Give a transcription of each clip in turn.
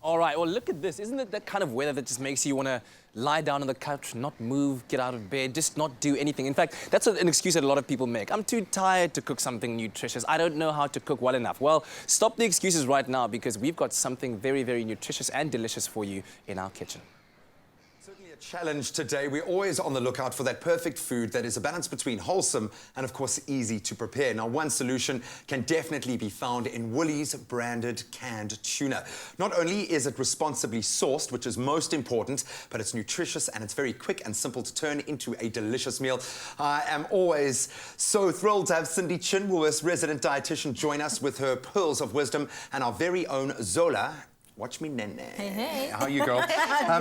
All right, well, look at this. Isn't it that kind of weather that just makes you want to lie down on the couch, not move, get out of bed, just not do anything? In fact, that's an excuse that a lot of people make. I'm too tired to cook something nutritious. I don't know how to cook well enough. Well, stop the excuses right now because we've got something very, very nutritious and delicious for you in our kitchen. Challenge today. We're always on the lookout for that perfect food that is a balance between wholesome and, of course, easy to prepare. Now, one solution can definitely be found in Woolies branded canned tuna. Not only is it responsibly sourced, which is most important, but it's nutritious and it's very quick and simple to turn into a delicious meal. I am always so thrilled to have Cindy Chin, Woolworths resident dietitian, join us with her pearls of wisdom and our very own Zola. Watch me, Nene. Hey, hey. How are you, girl?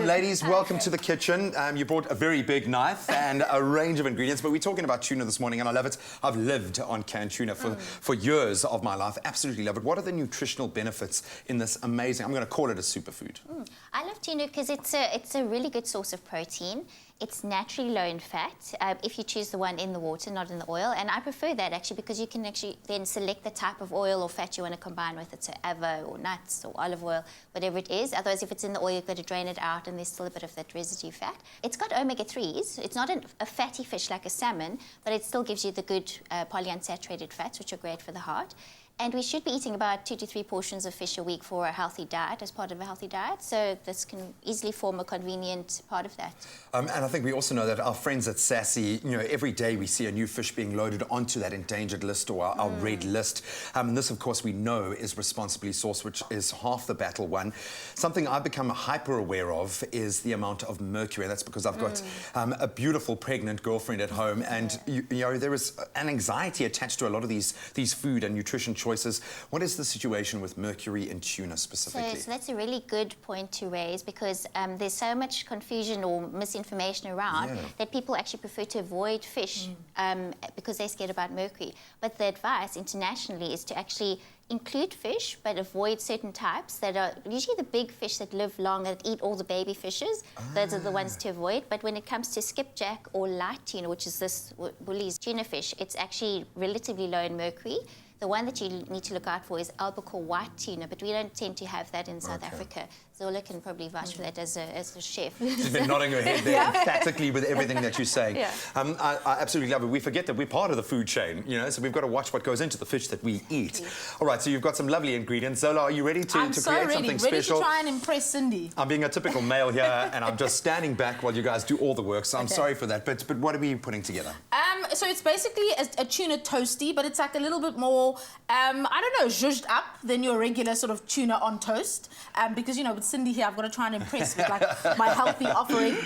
Ladies, welcome to the kitchen. You brought a very big knife and a range of ingredients, but we're talking about tuna this morning, and I love it. I've lived on canned tuna for years of my life. Absolutely love it. What are the nutritional benefits in this amazing, I'm going to call it a superfood? I love tuna because it's a really good source of protein. It's naturally low in fat if you choose the one in the water, not in the oil. And I prefer that actually because you can actually then select the type of oil or fat you want to combine with it. So avo or nuts or olive oil, whatever it is. Otherwise, if it's in the oil, you've got to drain it out and there's still a bit of that residue fat. It's got omega-3s. It's not a fatty fish like a salmon, but it still gives you the good polyunsaturated fats, which are great for the heart. And we should be eating about 2 to 3 portions of fish a week for a healthy diet, as part of a healthy diet. So this can easily form a convenient part of that. And I think we also know that our friends at Sassy, you know, every day we see a new fish being loaded onto that endangered list or our red list. And this, of course, we know is responsibly sourced, which is half the battle won. Something I've become hyper aware of is the amount of mercury. That's because I've got a beautiful pregnant girlfriend at home. And, you know, there is an anxiety attached to a lot of these food and nutrition choices. What is the situation with mercury in tuna specifically? So that's a really good point to raise because there's so much confusion or misinformation around that people actually prefer to avoid fish because they're scared about mercury. But the advice internationally is to actually include fish, but avoid certain types that are usually the big fish that live long, that eat all the baby fishes. Those are the ones to avoid. But when it comes to skipjack or light tuna, which is this Woolies tuna fish, it's actually relatively low in mercury. The one that you need to look out for is albacore white tuna, but we don't tend to have that in South Africa. Zola can probably vouch for that as a chef. She's been nodding her head there emphatically with everything that you're saying. I absolutely love it. We forget that we're part of the food chain, you know, so we've got to watch what goes into the fish that we eat. All right, so you've got some lovely ingredients. Zola, are you ready to create something special? Ready to try and impress Cindy. I'm being a typical male here, and I'm just standing back while you guys do all the work, so I'm sorry for that. But what are we putting together? So it's basically a tuna toasty, but it's like a little bit more, I don't know, zhuzhed up than your regular sort of tuna on toast. Because, you know, with Cindy here, I've got to try and impress with like my healthy offering.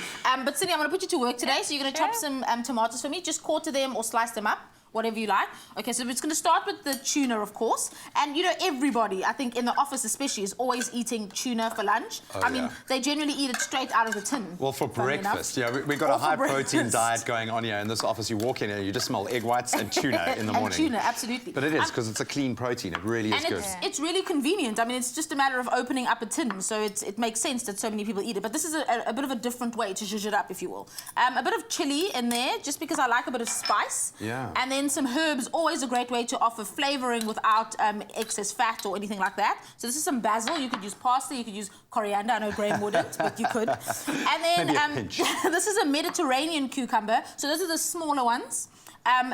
But Cindy, I'm going to put you to work today. So you're going to chop some tomatoes for me. Just quarter them or slice them up, whatever you like. Okay, so it's going to start with the tuna, of course. And, you know, everybody, I think, in the office especially, is always eating tuna for lunch. I mean, they generally eat it straight out of the tin. Well, for breakfast, yeah, we've got a high-protein diet going on here in this office. You walk in here, you just smell egg whites and tuna in the morning. And tuna, absolutely. But it is, because it's a clean protein. It really is good. And it's really convenient. I mean, it's just a matter of opening up a tin, so it makes sense that so many people eat it. But this is a bit of a different way to zhuzh it up, if you will. A bit of chili in there, just because I like a bit of spice. Yeah. And then some herbs, always a great way to offer flavouring without excess fat or anything like that. So this is some basil. You could use parsley, you could use coriander. I know Graham wouldn't, but you could. And then maybe a pinch. This is a Mediterranean cucumber. So those are the smaller ones.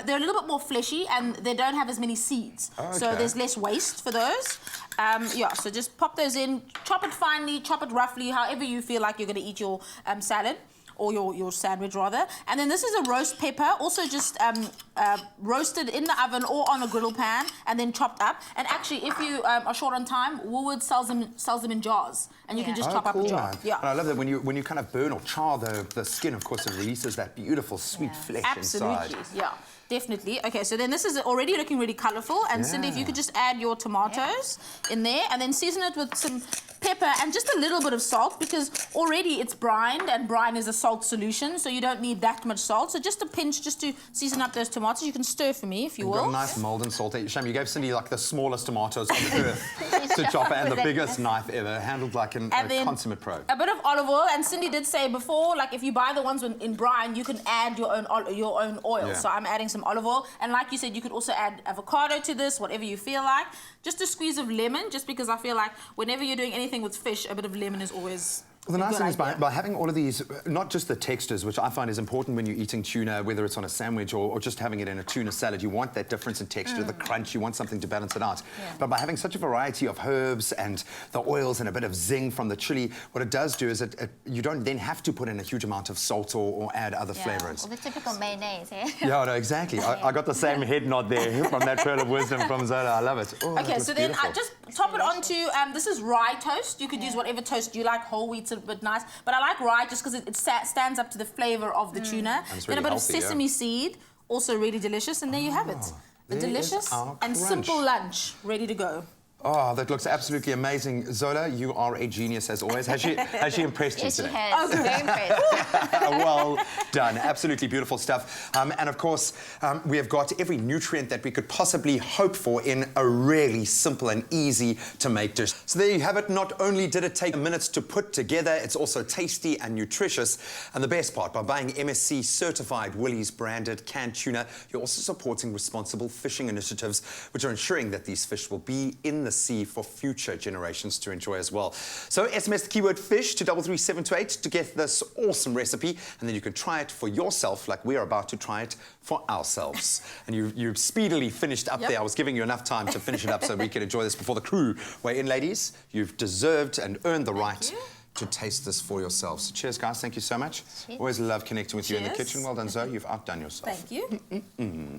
They're a little bit more fleshy and they don't have as many seeds. So there's less waste for those. Yeah, so just pop those in, chop it finely, chop it roughly, however you feel like you're going to eat your salad. Or your sandwich, rather. And then this is a roast pepper, also just roasted in the oven or on a griddle pan and then chopped up. And actually, if you are short on time, Woolworths sells them in jars. And you can just chop up a jar. Yeah. And I love that when you kind of burn or char the skin, of course, it releases that beautiful sweet flesh inside. Absolutely, yeah. Definitely. Okay, so then this is already looking really colourful. And Cindy, if you could just add your tomatoes in there and then season it with some pepper and just a little bit of salt because already it's brined and brine is a salt solution, so you don't need that much salt. So just a pinch just to season up those tomatoes. You can stir for me if you will. Got a nice Malden salt. Shame, you gave Cindy like the smallest tomatoes on earth to chop and the biggest knife ever, handled like a consummate pro. A bit of olive oil, and Cindy did say before, like if you buy the ones in brine, you can add your own oil. So I'm adding some some olive oil. And like you said, you could also add avocado to this, whatever you feel like. Just a squeeze of lemon, just because I feel like whenever you're doing anything with fish, a bit of lemon is always Well, the nice thing is idea. by having all of these, not just the textures, which I find is important when you're eating tuna, whether it's on a sandwich or just having it in a tuna salad, you want that difference in texture, the crunch, you want something to balance it out. But by having such a variety of herbs and the oils and a bit of zing from the chili, what it does do is you don't then have to put in a huge amount of salt or add other flavors. Or the typical mayonnaise, eh? Yeah, no, exactly. I got the same head nod there from that pearl of wisdom from Zola. I love it. Oh, Okay, so then I just top it onto, this is rye toast. You could use whatever toast you like. Whole wheat's a bit nice. But I like rye just because it stands up to the flavour of the tuna. And it's Then really a bit healthy, of sesame seed, also really delicious. And there you have it. A there is delicious our and crunch. simple lunch ready to go. Oh, that looks absolutely amazing. Zola, you are a genius as always. Has she impressed you Yes, she today? has. Very impressed. Well done. Absolutely beautiful stuff. And of course, we have got every nutrient that we could possibly hope for in a really simple and easy to make dish. So there you have it. Not only did it take minutes to put together, it's also tasty and nutritious. And the best part, by buying MSC certified Woolies branded canned tuna, you're also supporting responsible fishing initiatives, which are ensuring that these fish will be in the sea for future generations to enjoy as well. So SMS the keyword fish to 33728 to get this awesome recipe, and then you can try it for yourself like we are about to try it for ourselves. And you've speedily finished up there. I was giving you enough time to finish it up so we could enjoy this before the crew weigh in, ladies. You've deserved and earned the right to taste this for yourselves. So cheers, guys. Thank you so much. Cheers. Always love connecting with you in the Cheers. kitchen. Well done, Zoe. You've outdone yourself. Thank you.